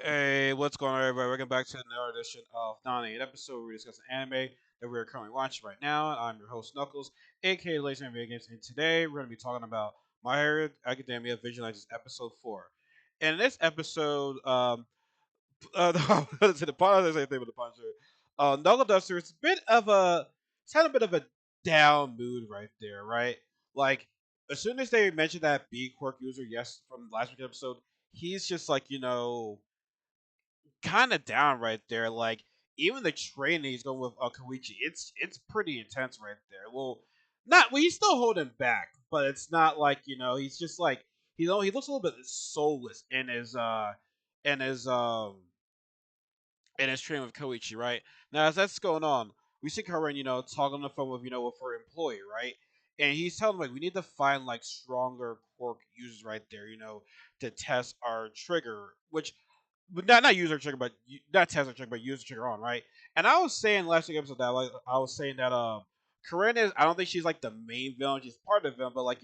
Hey, what's going on, everybody? Welcome back to another edition of Nani, an episode where we discuss an anime that we're currently watching right now. I'm your host, Knuckles, aka Lazy Video Games, and today we're going to be talking about My Hero Academia Vigilantes episode 4. And in this episode, to the part of the same thing with the Punisher, Knuckle Duster is a bit of a, it's had a bit of a down mood right there, right? Like, as soon as they mentioned that B quirk user, yes, from last week's episode, he's just like, kind of down right there. Like even the training he's going with Koichi, it's pretty intense right there. Well, not well, he's still holding back, but it's not like he's just like he looks a little bit soulless in his in his training with Koichi, right? Now as that's going on, we see Karen, talking on the phone with with her employee, right? And he's telling them like we need to find like stronger quirk users right there, to test our trigger, which but not user trigger, but not test trigger, but user trigger on, right? And I was saying last week episode that like I was saying that Corinne is I don't think she's like the main villain. She's part of the villain, but like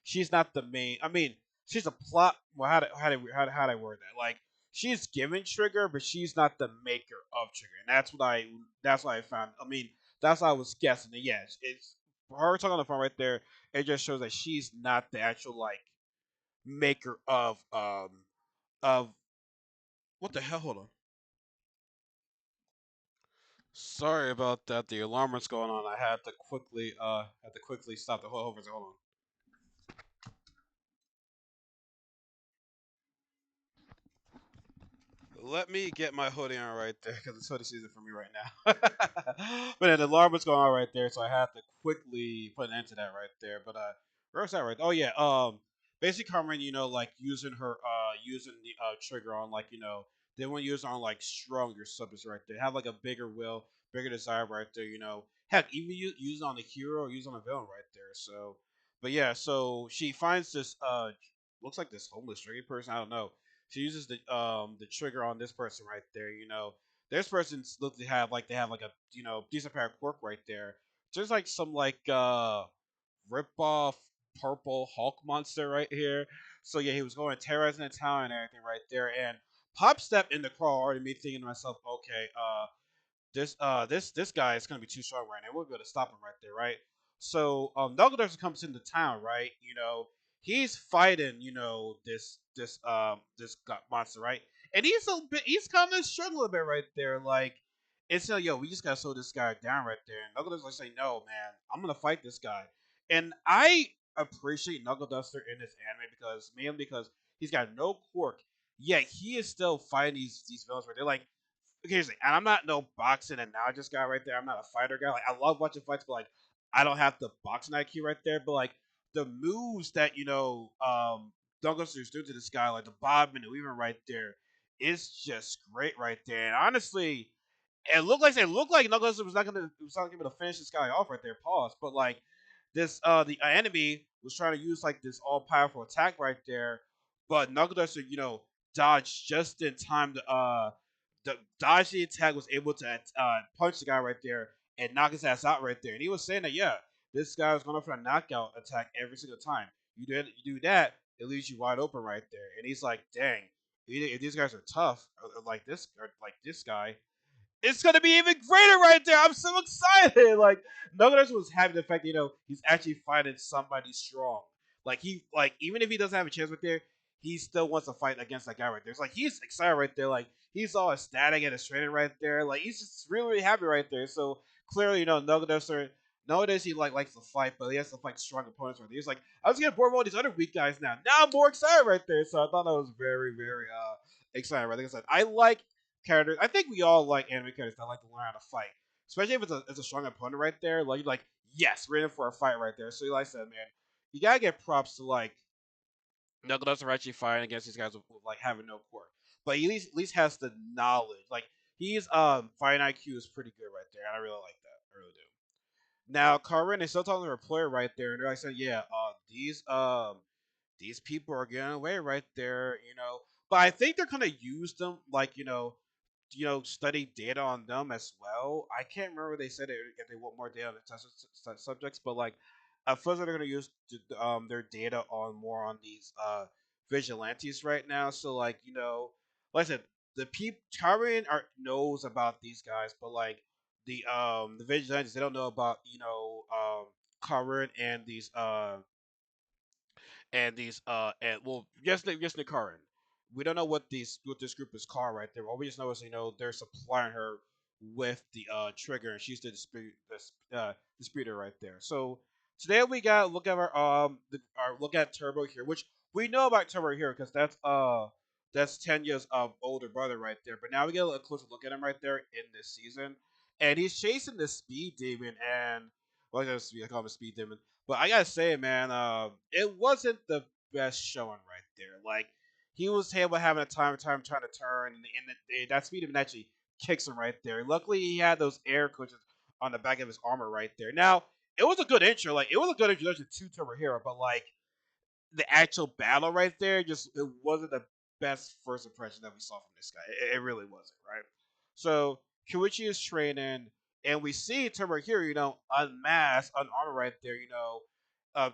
she's not the main. I mean, she's a plot. Well, how do I word that? Like she's given trigger, but she's not the maker of trigger, and that's what I found. I mean, that's what I was guessing. And yes, it's her talking on the phone right there. It just shows that she's not the actual like maker of what the hell. Hold on. Sorry about that. The alarm was going on. I had to quickly stop the whole over. Hold on. Let me get my hoodie on right there because it's hoodie season for me right now. But yeah, the alarm was going on right there, so I had to quickly put an end to that right there. But where's that right? Oh yeah. Basically, Carmen, like using her using the trigger on like they want to use it on like stronger subjects right there. Have like a bigger will, bigger desire right there. Heck, even use it on the hero or use it on a villain right there. So, but yeah, so she finds this looks like this homeless drinking person. I don't know. She uses the trigger on this person right there. This person's look to have like they have like a decent pair of quirk right there. There's like some like rip off purple Hulk monster right here. So yeah, he was going terrorizing the town and everything right there. And Pop stepped in the car, already me thinking to myself, okay, this guy is gonna be too strong right now. We'll be able to stop him right there, right? So Nugget comes into town, right? He's fighting, monster, right? And he's kind of struggling a bit right there. Like it's like, yo, we just gotta slow this guy down right there. And Nugget like say, no, man, I'm gonna fight this guy. And I appreciate Knuckle Duster in this anime because mainly because he's got no quirk, yet he is still fighting these villains where they're like here's the thing, and I'm not no boxing and now just guy right there. I'm not a fighter guy. Like I love watching fights, but like I don't have the boxing IQ right there. But like the moves that Douglas is doing to this guy, like the Bob and the Weaver right there, is just great right there. And honestly, it looked like Knuckles was not gonna finish this guy off right there. Pause. But like this the enemy was trying to use like this all powerful attack right there, but Knuckles dodged just in time to dodge the attack, was able to punch the guy right there and knock his ass out right there. And he was saying that yeah, this guy was going for a knockout attack every single time. You do that, it leaves you wide open right there. And he's like, dang, if these guys are tough, or like this guy, it's gonna be even greater right there. I'm so excited. Like Nugget was happy the fact that, he's actually fighting somebody strong. Like even if he doesn't have a chance right there, he still wants to fight against that guy right there. It's like he's excited right there. Like he's all ecstatic and frustrated right there. Like he's just really, really happy right there. So clearly, Nugget nowadays he likes to fight, but he has to fight strong opponents right there. He's like, I was getting bored of all these other weak guys now. Now I'm more excited right there. So I thought that was very, very exciting. Right? Like I said, I like characters. I think we all like anime characters that like to learn how to fight, especially if it's a strong opponent right there. Like yes, we're in for a fight right there. So like I said, man, you gotta get props to like Knuckles are actually fighting against these guys with like having no quirk, but he at least has the knowledge. Like he's fighting IQ is pretty good right there. And I really like that. I really do. Now, Karin is still talking to her employer right there, and they're like saying, "Yeah, these people are getting away right there, But I think they're gonna use them like study data on them as well. I can't remember what they said if they want more data on the subjects, but like at first they're gonna use their data on more on these vigilantes right now. So like like I said, the people Karen are knows about these guys, but like the vigilantes, they don't know about Karen and well, just Nick Karen. We don't know what this group is called right there. All we just know is they're supplying her with the trigger, and she's the disputer right there. So today we got look at our look at Turbo here, which we know about Turbo here because that's 10 years of older brother right there. But now we get a closer look at him right there in this season, and he's chasing the speed demon, and well, I call him a speed demon. But I gotta say, man, it wasn't the best showing right there. Like he was able having a time trying to turn, and that speed demon actually kicks him right there. Luckily, he had those air cushions on the back of his armor right there. Now, it was a good intro. Like it was a good introduction to Turbo Hero, but like the actual battle right there, just it wasn't the best first impression that we saw from this guy. It really wasn't, right? So Koichi is training, and we see Turbo Hero, unmasked, unarmored right there,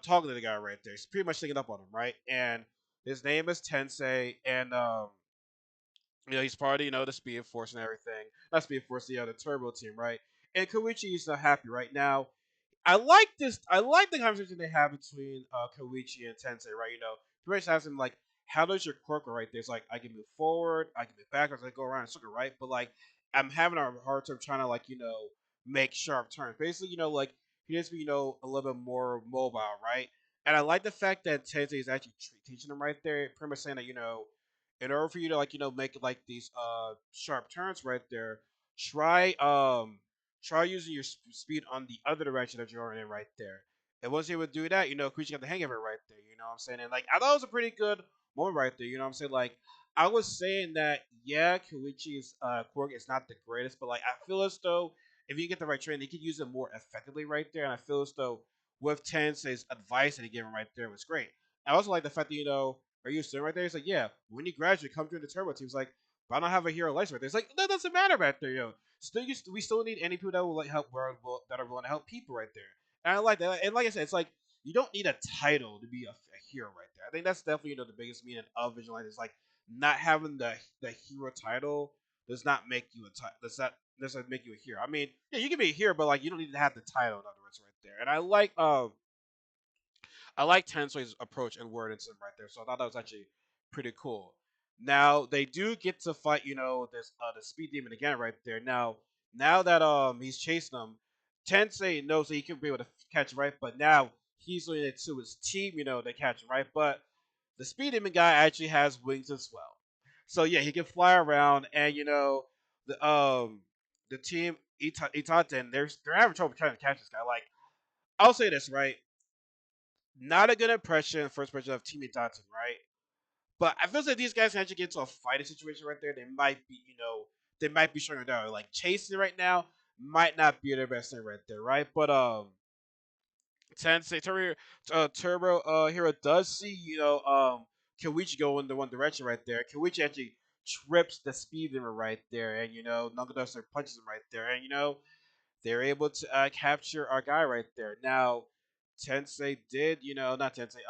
talking to the guy right there. He's pretty much sneaking up on him, right? And his name is Tensei, and he's part of the Speed Force and everything. Not Speed Force, the Turbo team, right? And Koichi is not happy right now. I like this. I like the conversation they have between Koichi and Tensei, right? Pretty much asks him like, "How does your quirk go right there?" It's like I can move forward, I can move backwards, I go around in a circle, right? But like, I'm having a hard time trying to like make sharp turns. Basically, like he needs to be a little bit more mobile, right? And I like the fact that Tensei is actually teaching him right there, pretty much saying that in order for you to like make like these sharp turns right there, try try using your speed on the other direction that you're in right there. And once you would do that, Kuchi got the hang of it right there. You know what I'm saying? And like I thought it was a pretty good moment right there. You know what I'm saying? Like I was saying that yeah, Koichi's quirk is not the greatest, but like I feel as though if you get the right training, they could use it more effectively right there. And I feel as though with Tensei's advice that he gave him right there was great. I also like the fact that are you sitting right there? He's like, yeah, when you graduate, come join the turbo team. He's like, but I don't have a hero license right there. It's like that doesn't matter right there, Still, we still need any people that will like help that are willing to help people right there. And I like that. And like I said, it's like you don't need a title to be a hero right there. I think that's definitely the biggest meaning of Vigilante is like not having the hero title does not make you does not make you a hero. I mean, yeah, you can be a hero, but like you don't need to have the title in other words right there. And I like Tensei's approach and word and right there, so I thought that was actually pretty cool. Now they do get to fight, this the speed demon again right there. Now that he's chasing them, Tensei knows that he can be able to catch him right, but now he's doing it to his team, to catch him right. But the speed demon guy actually has wings as well, so yeah, he can fly around, and the team Itaten, they're having trouble trying to catch this guy. Like I'll say this right, not a good impression, first impression of Team Dotson, right? But I feel like these guys can actually get into a fighting situation right there. They might be showing down. Like chasing right now might not be their best thing right there, right? But Tensei Turbo Hero does see Koichi go in the one direction right there. Koichi actually trips the speed limit right there, and Nagadusser punches him right there, and they're able to capture our guy right there. Now, Tensei did, not Tensei,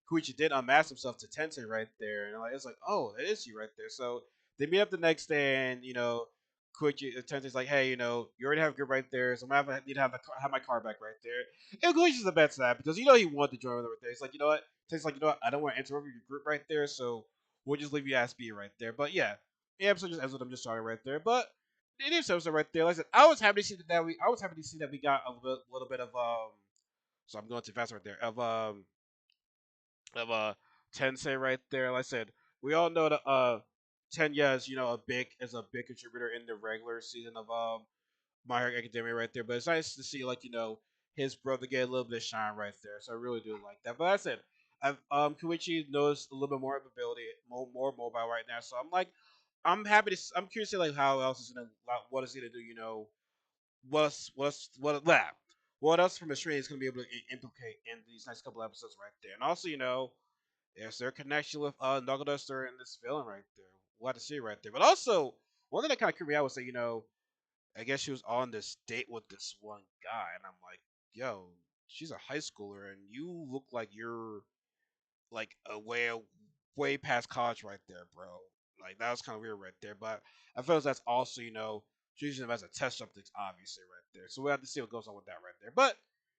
Koichi did unmask himself to Tensei right there, and like it's like, oh, it is you right there. So they meet up the next day, and Koichi Tensei's like, hey, you already have a group right there, so I'm gonna need to have my car back right there. And Koichi's the best at that because he wanted to join with right there. He's like, you know what? Tensei's like, you know what? I don't want to interrupt your group right there, so we'll just leave you ass be right there. But yeah, the episode just ends with them just starting right there. But it is episode right there. Like I said, I was happy to see that we got a little bit of So I'm going too fast right there of Tensei right there. Like I said, we all know that Tenya is a big contributor in the regular season of My Hero Academia right there. But it's nice to see like his brother get a little bit of shine right there. So I really do like that. But like I said, Koichi knows a little bit more of ability, more mobile right now. So I'm happy to. I'm curious to like how else is gonna what is he gonna do. What else from Australia is gonna be able to implicate in these next couple episodes right there. And also is there a connection with Nagaduster and this villain right there? We'll have to see right there. But also one thing that kind of creeped me out was that I guess she was on this date with this one guy, and I'm like, yo, she's a high schooler, and you look like you're like a way past college right there, bro. Like that was kind of weird right there. But I feel that's also using them as a test subject, obviously right there. So we'll have to see what goes on with that right there. But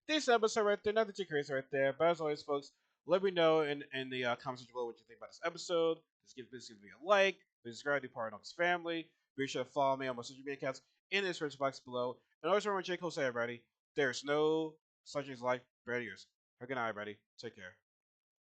this episode right there, nothing too crazy right there. But as always, folks, let me know in the comments below what you think about this episode. Just give this video a like, please subscribe to be part of this family. Be sure to follow me on my social media accounts in the description box below. And always remember, J. Cole said, everybody, there's no such thing as life, better years. Have a good night, everybody. Take care.